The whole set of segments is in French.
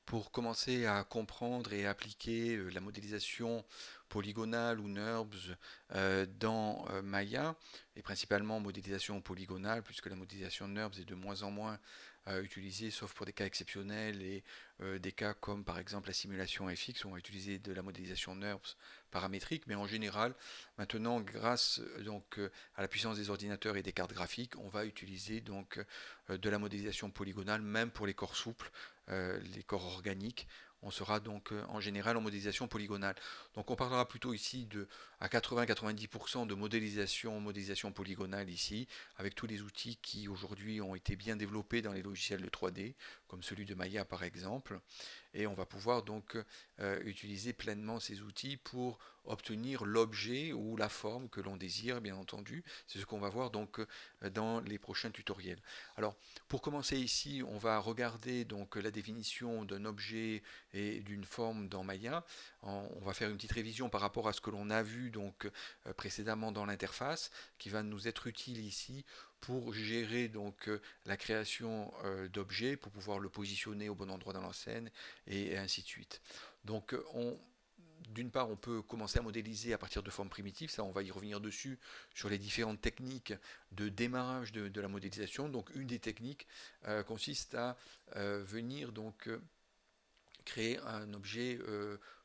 Pour commencer à comprendre et appliquer la modélisation polygonale ou NURBS dans Maya, et principalement modélisation polygonale, puisque la modélisation NURBS est de moins en moins utilisée, sauf pour des cas exceptionnels et des cas comme par exemple la simulation FX, où on va utiliser de la modélisation NURBS paramétrique, mais en général, maintenant, grâce à la puissance des ordinateurs et des cartes graphiques, on va utiliser de la modélisation polygonale, même pour les corps souples, les corps organiques. On sera donc en général en modélisation polygonale. Donc on parlera plutôt ici à 80-90% de modélisation polygonale ici, avec tous les outils qui aujourd'hui ont été bien développés dans les logiciels de 3D, comme celui de Maya par exemple. Et on va pouvoir donc utiliser pleinement ces outils pour obtenir l'objet ou la forme que l'on désire, bien entendu. C'est ce qu'on va voir donc dans les prochains tutoriels. Alors, pour commencer ici, on va regarder donc la définition d'un objet et d'une forme dans Maya. On va faire une petite révision par rapport à ce que l'on a vu donc précédemment dans l'interface, qui va nous être utile ici pour gérer donc la création d'objets, pour pouvoir le positionner au bon endroit dans la scène et ainsi de suite. Donc d'une part, on peut commencer à modéliser à partir de formes primitives, ça on va y revenir dessus, sur les différentes techniques de démarrage de la modélisation. Donc une des techniques consiste à venir créer un objet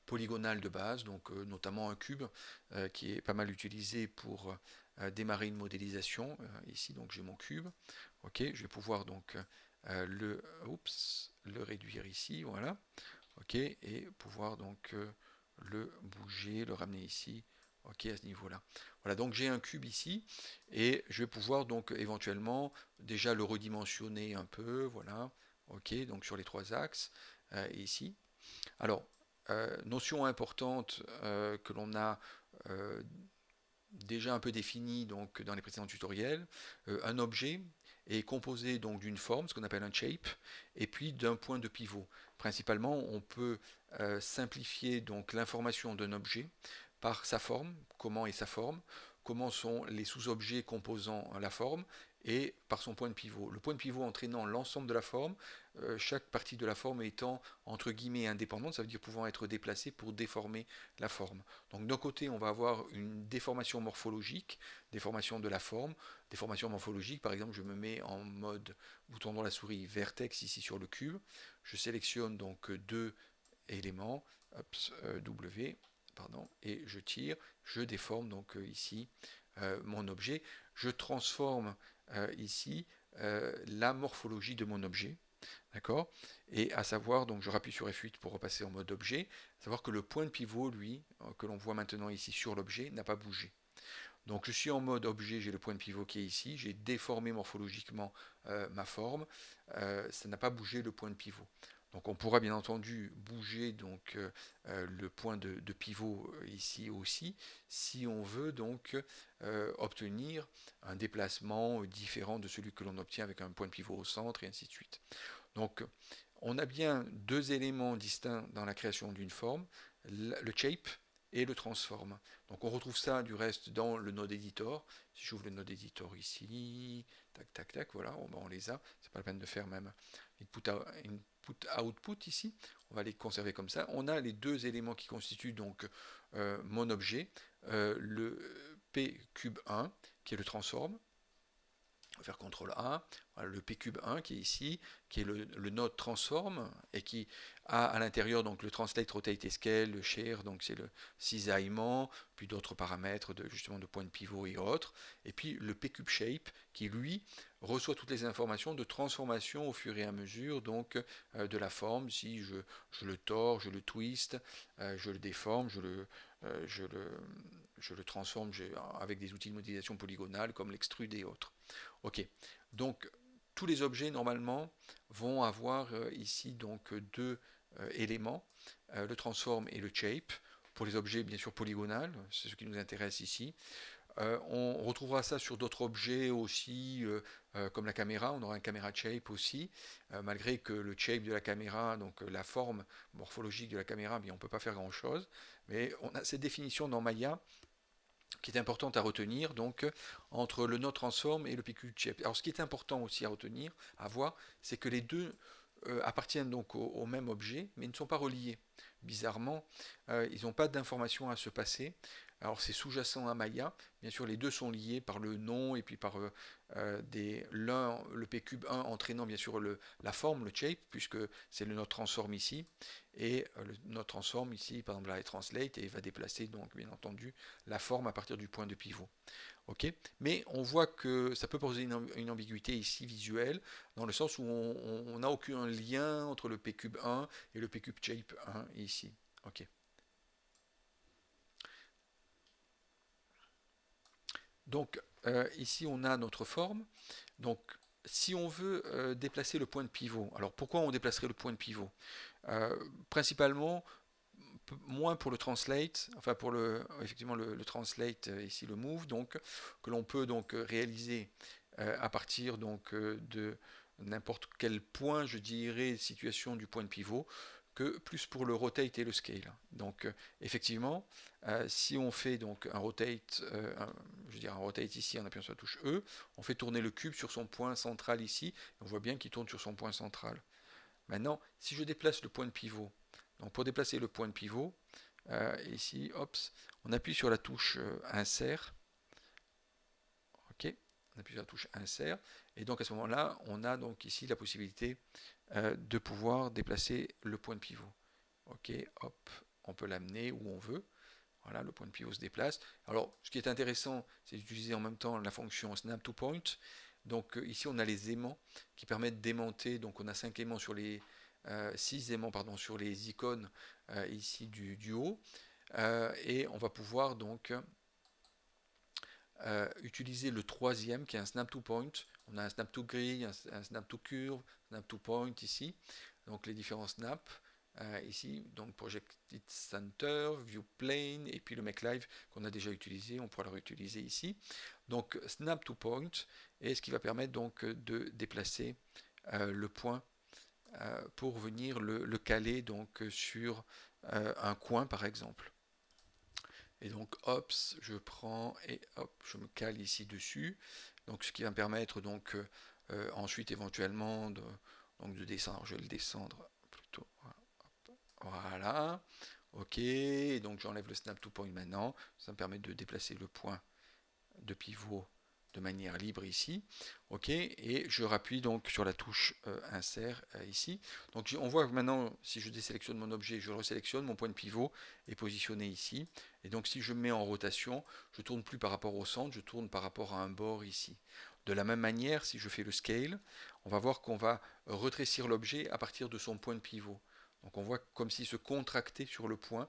polygonal de base, donc notamment un cube qui est pas mal utilisé pour démarrer une modélisation. Ici, donc j'ai mon cube. Ok, je vais pouvoir donc le réduire ici, voilà. Ok, et pouvoir donc le bouger, le ramener ici. Ok, à ce niveau-là. Voilà, donc j'ai un cube ici et je vais pouvoir donc éventuellement déjà le redimensionner un peu, voilà. Ok, donc sur les trois axes ici. Alors, notion importante que l'on a euh, déjà un peu définie donc dans les précédents tutoriels, un objet est composé donc d'une forme, ce qu'on appelle un shape, et puis d'un point de pivot. Principalement, on peut simplifier donc l'information d'un objet par sa forme, comment est sa forme, comment sont les sous-objets composant la forme, et par son point de pivot. Le point de pivot entraînant l'ensemble de la forme, chaque partie de la forme étant entre guillemets indépendante, ça veut dire pouvant être déplacée pour déformer la forme. Donc d'un côté, on va avoir une déformation morphologique, déformation de la forme, déformation morphologique, par exemple, je me mets en mode bouton dans la souris vertex ici sur le cube, je sélectionne donc deux éléments, W, pardon, et je tire, je déforme donc ici mon objet, je transforme ici la morphologie de mon objet. D'accord. Et à savoir, donc je rappuie sur F8 pour repasser en mode objet, à savoir que le point de pivot, lui, que l'on voit maintenant ici sur l'objet, n'a pas bougé. Donc je suis en mode objet, j'ai le point de pivot qui est ici, j'ai déformé morphologiquement ma forme, ça n'a pas bougé le point de pivot. Donc on pourra bien entendu bouger donc le point de pivot ici aussi, si on veut donc obtenir un déplacement différent de celui que l'on obtient avec un point de pivot au centre et ainsi de suite. Donc on a bien deux éléments distincts dans la création d'une forme, le shape et le transform. Donc on retrouve ça du reste dans le node editor. Si j'ouvre le node editor ici, tac tac tac, voilà, on les a. C'est pas la peine de faire même input output ici. On va les conserver comme ça. On a les deux éléments qui constituent donc mon objet, le p cube 1 qui est le transform. On va faire CTRL A, voilà, le pcube1 qui est ici, qui est le node transform et qui a à l'intérieur donc le translate, rotate et scale, le share, donc c'est le cisaillement, puis d'autres paramètres justement de point de pivot et autres, et puis le pcube shape qui lui reçoit toutes les informations de transformation au fur et à mesure donc de la forme, si je le tords, je le twist, je le déforme, je le transforme avec des outils de modélisation polygonale comme l'extrude et autres. Ok, donc tous les objets normalement vont avoir ici donc deux éléments, le transform et le shape. Pour les objets bien sûr polygonales, c'est ce qui nous intéresse ici. On retrouvera ça sur d'autres objets aussi, comme la caméra, on aura un caméra shape aussi, malgré que le shape de la caméra, donc la forme morphologique de la caméra, bien, on ne peut pas faire grand chose, mais on a cette définition dans Maya qui est importante à retenir, donc entre le node transform et le PQ shape. Alors ce qui est important aussi à retenir, à voir, c'est que les deux appartiennent donc au même objet, mais ne sont pas reliés. Bizarrement, ils n'ont pas d'informations à se passer. Alors c'est sous-jacent à Maya. Bien sûr, les deux sont liés par le nom et puis par le p-cube 1 entraînant bien sûr la forme, le shape, puisque c'est le node transform ici. Et le node transform ici, par exemple, là, est translate et va déplacer donc bien entendu la forme à partir du point de pivot. Ok, mais on voit que ça peut poser une ambiguïté ici visuelle, dans le sens où on n'a aucun lien entre le p-cube 1 et le p-cube shape 1 ici. Ok. Donc ici on a notre forme. Donc si on veut déplacer le point de pivot, alors pourquoi on déplacerait le point de pivot? Principalement moins pour le translate, enfin pour effectivement le translate ici le move, donc que l'on peut donc réaliser à partir donc de n'importe quel point, je dirais, situation du point de pivot, que plus pour le rotate et le scale. Donc effectivement, si on fait donc un rotate, je veux dire un rotate ici en appuyant sur la touche E, on fait tourner le cube sur son point central ici, on voit bien qu'il tourne sur son point central. Maintenant, si je déplace le point de pivot, donc pour déplacer le point de pivot, ici, hop, on appuie sur la touche insert. Ok, on appuie sur la touche insert. Et donc à ce moment-là, on a donc ici la possibilité de pouvoir déplacer le point de pivot. Ok, hop, on peut l'amener où on veut. Voilà, le point de pivot se déplace. Alors, ce qui est intéressant, c'est d'utiliser en même temps la fonction snap to point. Donc ici, on a les aimants qui permettent d'aimanter. Donc on a 5 aimants sur les 6 aimants pardon, sur les icônes ici du haut. Et on va pouvoir donc utiliser le troisième qui est un snap to point. On a un snap to grid, un snap to curve, snap to point ici. Donc les différents snaps. Ici, donc Projected Center, View Plane, et puis le Make Live qu'on a déjà utilisé, on pourra le réutiliser ici. Donc Snap to Point, et ce qui va permettre donc de déplacer le point pour venir le caler donc sur un coin par exemple. Et donc hop, je prends et hop, je me cale ici dessus. Donc ce qui va me permettre donc ensuite éventuellement donc de descendre. Je vais le descendre plutôt. Voilà. Ok. Donc j'enlève le snap to point maintenant. Ça me permet de déplacer le point de pivot de manière libre ici. Ok. Et je rappuie donc sur la touche insert ici. Donc on voit que maintenant, si je désélectionne mon objet, je le resélectionne, mon point de pivot est positionné ici. Et donc si je mets en rotation, je ne tourne plus par rapport au centre, je tourne par rapport à un bord ici. De la même manière, si je fais le scale, on va voir qu'on va rétrécir l'objet à partir de son point de pivot. Donc on voit comme s'il se contractait sur le point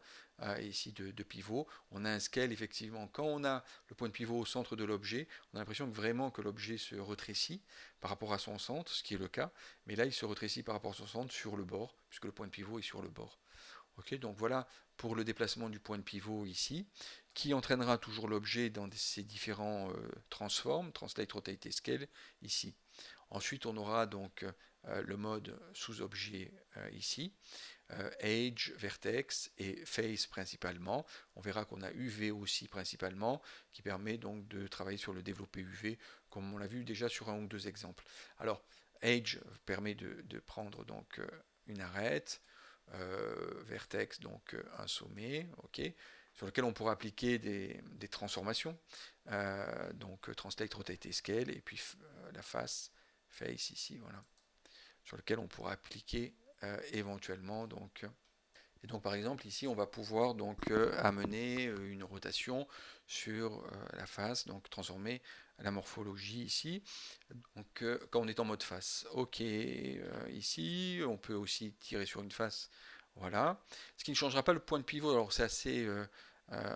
ici de pivot. On a un scale effectivement. Quand on a le point de pivot au centre de l'objet, on a l'impression que vraiment que l'objet se rétrécit par rapport à son centre, ce qui est le cas. Mais là, il se rétrécit par rapport à son centre sur le bord, puisque le point de pivot est sur le bord. Ok, donc voilà pour le déplacement du point de pivot ici, qui entraînera toujours l'objet dans ces différents transforms, translate, rotate et scale ici. Ensuite, on aura donc le mode sous-objet ici, Edge, Vertex et Face principalement. On verra qu'on a UV aussi principalement, qui permet donc de travailler sur le développé UV, comme on l'a vu déjà sur un ou deux exemples. Alors, Edge permet de prendre donc une arête, Vertex donc un sommet, ok, sur lequel on pourra appliquer des transformations, donc Translate, Rotate et Scale, et puis la face, Face ici, voilà, sur lequel on pourra appliquer éventuellement donc. Et donc par exemple ici on va pouvoir donc amener une rotation sur la face, donc transformer la morphologie ici, donc quand on est en mode face. Ok, ici on peut aussi tirer sur une face, voilà. Ce qui ne changera pas le point de pivot, alors c'est assez...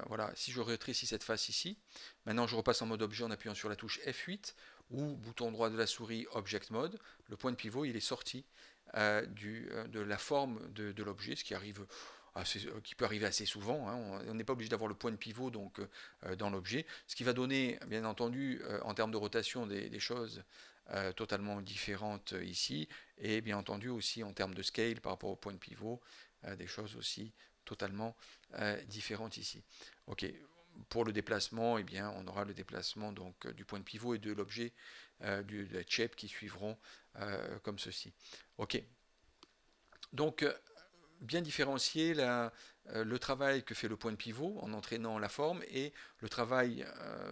voilà, si je rétrécis cette face ici, maintenant je repasse en mode objet en appuyant sur la touche F8 ou bouton droit de la souris Object Mode, le point de pivot il est sorti de la forme de l'objet, ce qui arrive qui peut arriver assez souvent. Hein. On n'est pas obligé d'avoir le point de pivot donc, dans l'objet, ce qui va donner, bien entendu, en termes de rotation, des choses totalement différentes ici, et bien entendu aussi en termes de scale par rapport au point de pivot, des choses aussi totalement différentes ici. Ok. Pour le déplacement, eh bien, on aura le déplacement donc, du point de pivot et de l'objet de la shape qui suivront comme ceci. Ok. Donc, bien différencier le travail que fait le point de pivot en entraînant la forme et le travail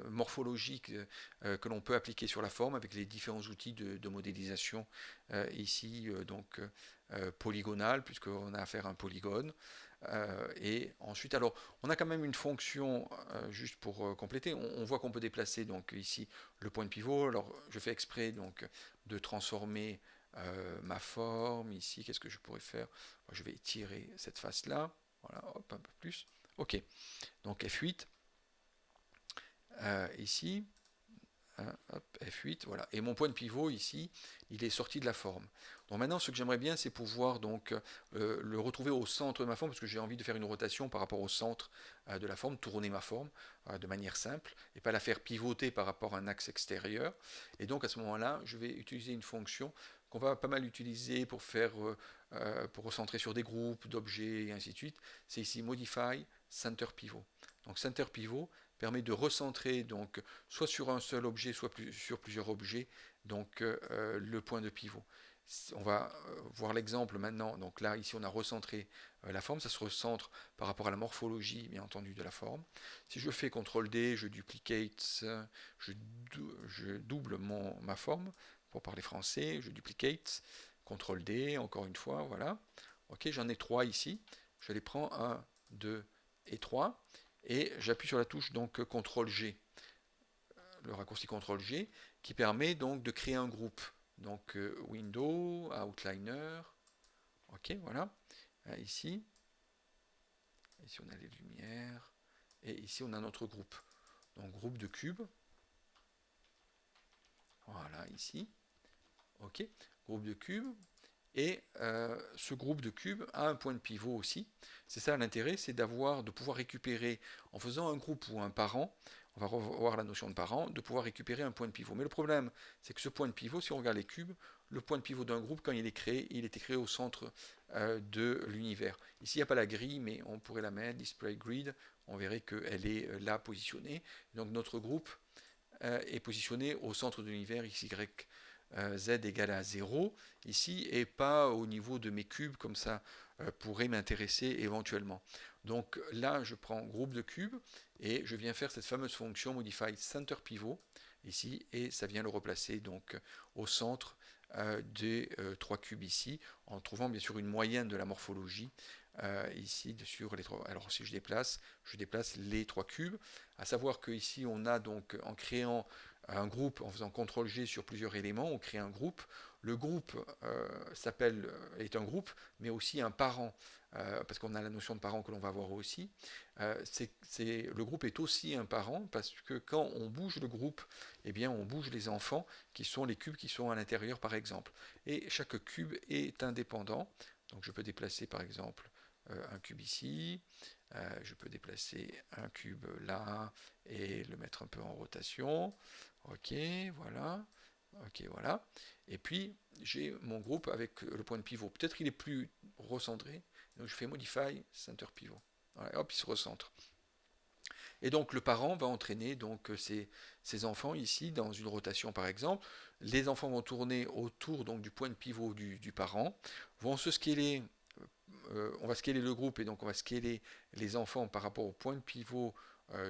morphologique que l'on peut appliquer sur la forme avec les différents outils de modélisation ici, polygonal, puisqu'on a affaire à un polygone. Et ensuite, alors, on a quand même une fonction, juste pour compléter, on voit qu'on peut déplacer donc ici le point de pivot. Alors, je fais exprès donc de transformer ma forme ici. Qu'est-ce que je pourrais faire? Je vais étirer cette face-là. Voilà, hop, un peu plus. Ok, donc F8, ici, hop, F8, voilà. Et mon point de pivot ici, il est sorti de la forme. Donc maintenant, ce que j'aimerais bien, c'est pouvoir donc le retrouver au centre de ma forme, parce que j'ai envie de faire une rotation par rapport au centre de la forme, tourner ma forme de manière simple, et pas la faire pivoter par rapport à un axe extérieur. Et donc à ce moment-là, je vais utiliser une fonction qu'on va pas mal utiliser pour faire, pour recentrer sur des groupes d'objets et ainsi de suite. C'est ici Modify Center Pivot. Donc Center Pivot permet de recentrer donc soit sur un seul objet, soit sur plusieurs objets, donc le point de pivot. On va voir l'exemple maintenant. Donc là, ici, on a recentré la forme. Ça se recentre par rapport à la morphologie, bien entendu, de la forme. Si je fais CTRL-D, je duplicate, je double ma forme, pour parler français, je duplicate, CTRL-D, encore une fois, voilà. Ok, j'en ai 3 ici. Je les prends 1, 2 et 3. Et j'appuie sur la touche donc CTRL-G, le raccourci CTRL-G, qui permet donc de créer un groupe. Donc Window, Outliner, ok, voilà, ici on a les lumières, et ici on a notre groupe. Donc groupe de cubes, voilà, ici, ok, groupe de cubes, et ce groupe de cubes a un point de pivot aussi. C'est ça l'intérêt, c'est de pouvoir récupérer, en faisant un groupe ou un parent, on va revoir la notion de parent, de pouvoir récupérer un point de pivot. Mais le problème, c'est que ce point de pivot, si on regarde les cubes, le point de pivot d'un groupe, quand il est créé, il était créé au centre de l'univers. Ici, il n'y a pas la grille, mais on pourrait la mettre, display grid, on verrait qu'elle est là positionnée. Donc notre groupe est positionné au centre de l'univers, xy z égale à 0 ici, et pas au niveau de mes cubes, comme ça pourrait m'intéresser éventuellement. Donc là, je prends groupe de cubes, et je viens faire cette fameuse fonction modify center pivot, ici, et ça vient le replacer donc au centre des 3 cubes ici, en trouvant bien sûr une moyenne de la morphologie ici sur les 3. Alors si je déplace les 3 cubes, à savoir que ici on a donc, en créant un groupe, en faisant CTRL-G sur plusieurs éléments, on crée un groupe. Le groupe est un groupe, mais aussi un parent, parce qu'on a la notion de parent que l'on va voir aussi. Le groupe est aussi un parent, parce que quand on bouge le groupe, eh bien on bouge les enfants, qui sont les cubes qui sont à l'intérieur, par exemple. Et chaque cube est indépendant. Donc je peux déplacer, par exemple, un cube ici, je peux déplacer un cube là et le mettre un peu en rotation. Ok, voilà. Ok, voilà. Et puis, j'ai mon groupe avec le point de pivot. Peut-être qu'il est plus recentré. Donc, je fais Modify Center Pivot. Voilà, hop, il se recentre. Et donc, le parent va entraîner donc ses enfants ici dans une rotation, par exemple. Les enfants vont tourner autour donc du point de pivot du parent, vont se scaler. On va scaler le groupe et donc on va scaler les enfants par rapport au point de pivot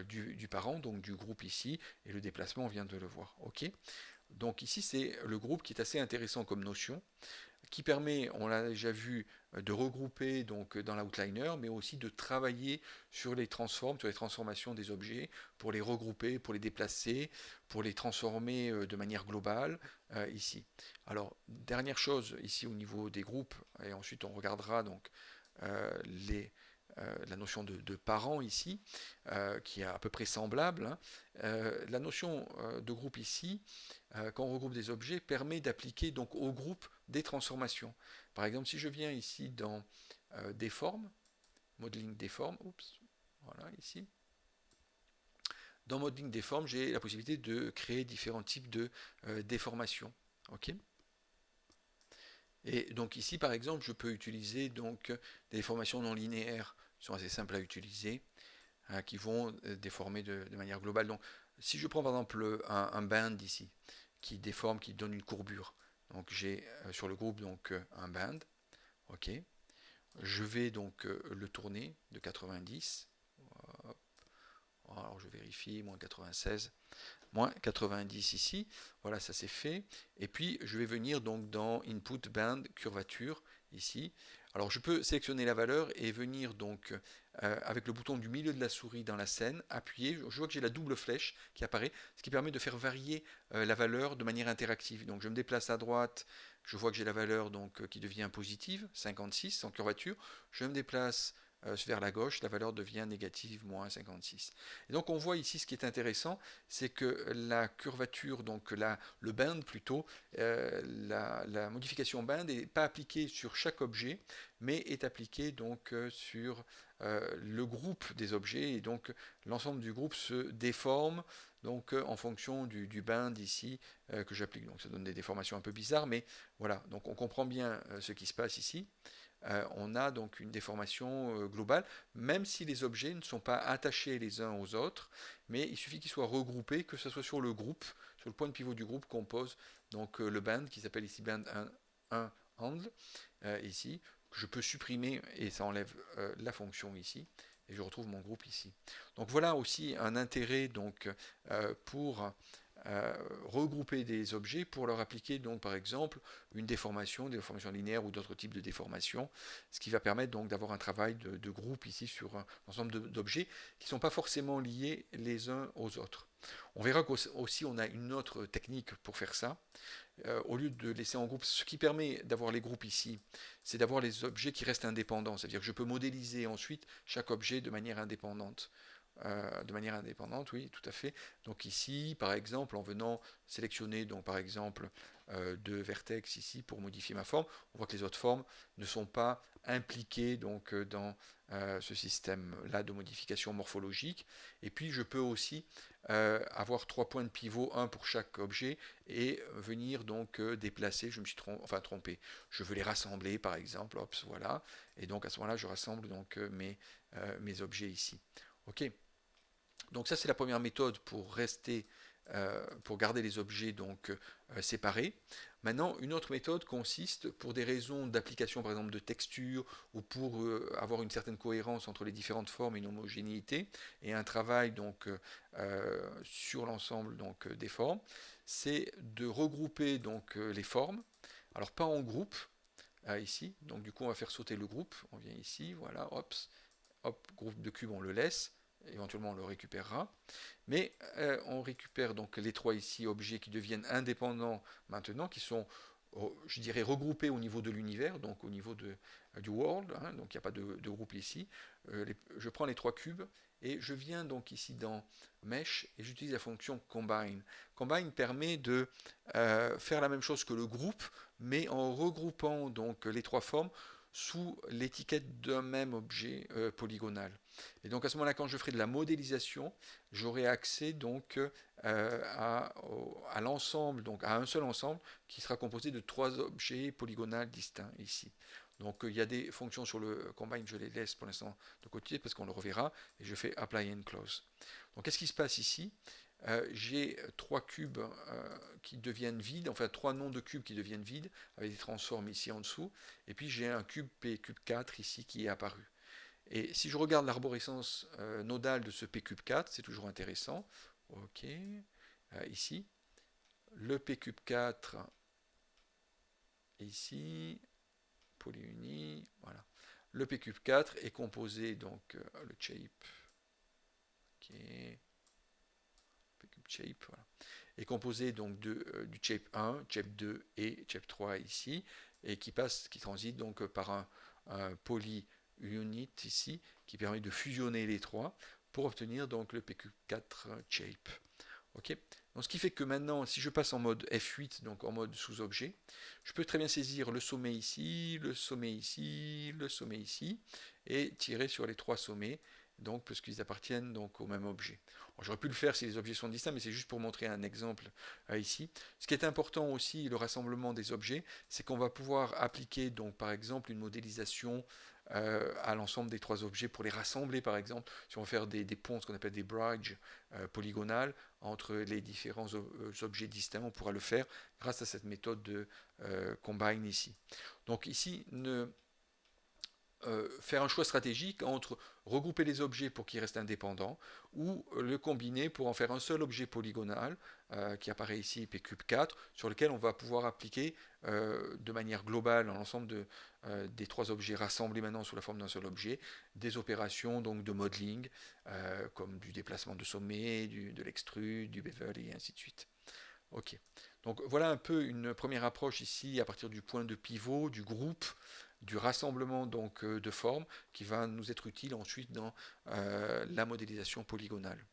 du parent, donc du groupe ici, et le déplacement, on vient de le voir. Ok. Donc ici, c'est le groupe qui est assez intéressant comme notion, qui permet, on l'a déjà vu, de regrouper donc dans l'outliner, mais aussi de travailler sur les transformations des objets, pour les regrouper, pour les déplacer, pour les transformer de manière globale ici. Alors, dernière chose ici au niveau des groupes, et ensuite on regardera donc les la notion de parent ici, qui est à peu près semblable. Hein. La notion de groupe ici, quand on regroupe des objets, permet d'appliquer donc au groupe des transformations. Par exemple, si je viens ici dans Deform, Modeling Deform, oups, voilà ici. Dans Modeling Deform, j'ai la possibilité de créer différents types de déformations. Ok. Et donc ici, par exemple, je peux utiliser donc des déformations non linéaires qui sont assez simples à utiliser, hein, qui vont déformer de manière globale. Donc, si je prends par exemple un band ici, qui déforme, qui donne une courbure, donc j'ai sur le groupe donc un band, ok. Je vais donc le tourner de 90. Hop. Alors je vérifie, moins 96. Moins 90 ici, voilà, ça c'est fait. Et puis je vais venir donc dans Input Band Curvature ici. Alors je peux sélectionner la valeur et venir donc avec le bouton du milieu de la souris dans la scène, appuyer. Je vois que j'ai la double flèche qui apparaît, ce qui permet de faire varier la valeur de manière interactive. Donc je me déplace à droite, je vois que j'ai la valeur donc qui devient positive, 56 en curvature. Je me déplace vers la gauche, la valeur devient négative, moins 56. Et donc on voit ici ce qui est intéressant, c'est que la curvature, donc le band plutôt, la modification band n'est pas appliquée sur chaque objet, mais est appliquée donc sur le groupe des objets, et donc l'ensemble du groupe se déforme donc en fonction du band ici que j'applique. Donc ça donne des déformations un peu bizarres, mais voilà, donc on comprend bien ce qui se passe ici. On a donc une déformation globale, même si les objets ne sont pas attachés les uns aux autres, mais il suffit qu'ils soient regroupés, que ce soit sur le groupe, sur le point de pivot du groupe qu'on pose donc le band, qui s'appelle ici band 1 handle, ici, que je peux supprimer et ça enlève la fonction ici, et je retrouve mon groupe ici. Donc voilà aussi un intérêt donc, pour regrouper des objets pour leur appliquer donc par exemple une déformation, des déformations linéaires ou d'autres types de déformations, ce qui va permettre donc d'avoir un travail de groupe ici sur un ensemble d'objets qui ne sont pas forcément liés les uns aux autres. On verra qu'aussi on a une autre technique pour faire ça. Au lieu de laisser en groupe, ce qui permet d'avoir les groupes ici, c'est d'avoir les objets qui restent indépendants, c'est-à-dire que je peux modéliser ensuite chaque objet de manière indépendante. Oui, tout à fait. Donc ici, par exemple, en venant sélectionner, donc par exemple, deux vertex ici pour modifier ma forme, on voit que les autres formes ne sont pas impliquées donc dans ce système-là de modification morphologique. Et puis, je peux aussi avoir trois points de pivot, un pour chaque objet, et venir donc déplacer. Je me suis trompé. Je veux les rassembler, par exemple. Hop, voilà. Et donc à ce moment-là, je rassemble donc mes objets ici. Ok. Donc ça c'est la première méthode pour rester, pour garder les objets donc séparés. Maintenant une autre méthode consiste pour des raisons d'application par exemple de texture ou pour avoir une certaine cohérence entre les différentes formes et une homogénéité et un travail donc sur l'ensemble donc des formes, c'est de regrouper donc les formes. Alors pas en groupe ici, donc du coup on va faire sauter le groupe. On vient ici, voilà, hop, hop, groupe de cubes on le laisse éventuellement on le récupérera. Mais on récupère donc les trois ici objets qui deviennent indépendants maintenant, qui sont, je dirais, regroupés au niveau de l'univers, donc au niveau du world, hein, donc il n'y a pas de groupe ici. Je prends les trois cubes et je viens donc ici dans Mesh et j'utilise la fonction Combine. Combine permet de faire la même chose que le groupe, mais en regroupant donc les trois formes sous l'étiquette d'un même objet polygonal. Et donc à ce moment-là, quand je ferai de la modélisation, j'aurai accès donc à l'ensemble, donc à un seul ensemble qui sera composé de trois objets polygonaux distincts ici. Donc il y a des fonctions sur le combine, je les laisse pour l'instant de côté parce qu'on le reverra, et je fais apply and close. Donc qu'est-ce qui se passe ici? J'ai trois cubes qui deviennent vides, enfin trois noms de cubes qui deviennent vides, avec des transformes ici en dessous, et puis j'ai un cube P cube 4 ici qui est apparu. Et si je regarde l'arborescence nodale de ce P cube 4, c'est toujours intéressant. Ok, ici, le P cube 4, ici, polyunie, voilà. Le P cube 4 est composé, donc, le shape, ok, P cube shape, voilà, est composé donc du shape 1, shape 2 et shape 3 ici, et qui transite donc par un polyunit ici, qui permet de fusionner les trois pour obtenir donc le PQ4 shape. Ok. Donc ce qui fait que maintenant, si je passe en mode F8, donc en mode sous-objet, je peux très bien saisir le sommet ici, le sommet ici, le sommet ici, et tirer sur les trois sommets, donc parce qu'ils appartiennent donc au même objet. J'aurais pu le faire si les objets sont distincts, mais c'est juste pour montrer un exemple ici. Ce qui est important aussi, le rassemblement des objets, c'est qu'on va pouvoir appliquer donc par exemple une modélisation à l'ensemble des trois objets pour les rassembler par exemple. Si on veut faire des ponts, ce qu'on appelle des bridges polygonales entre les différents objets distincts, on pourra le faire grâce à cette méthode de combine ici. Donc ici, faire un choix stratégique entre regrouper les objets pour qu'ils restent indépendants ou le combiner pour en faire un seul objet polygonal qui apparaît ici pcube4 sur lequel on va pouvoir appliquer de manière globale dans l'ensemble des trois objets rassemblés maintenant sous la forme d'un seul objet des opérations donc de modeling comme du déplacement de sommet, de l'extrude, du bevel et ainsi de suite. Ok, donc voilà un peu une première approche ici à partir du point de pivot, du groupe, du rassemblement donc de formes qui va nous être utile ensuite dans la modélisation polygonale.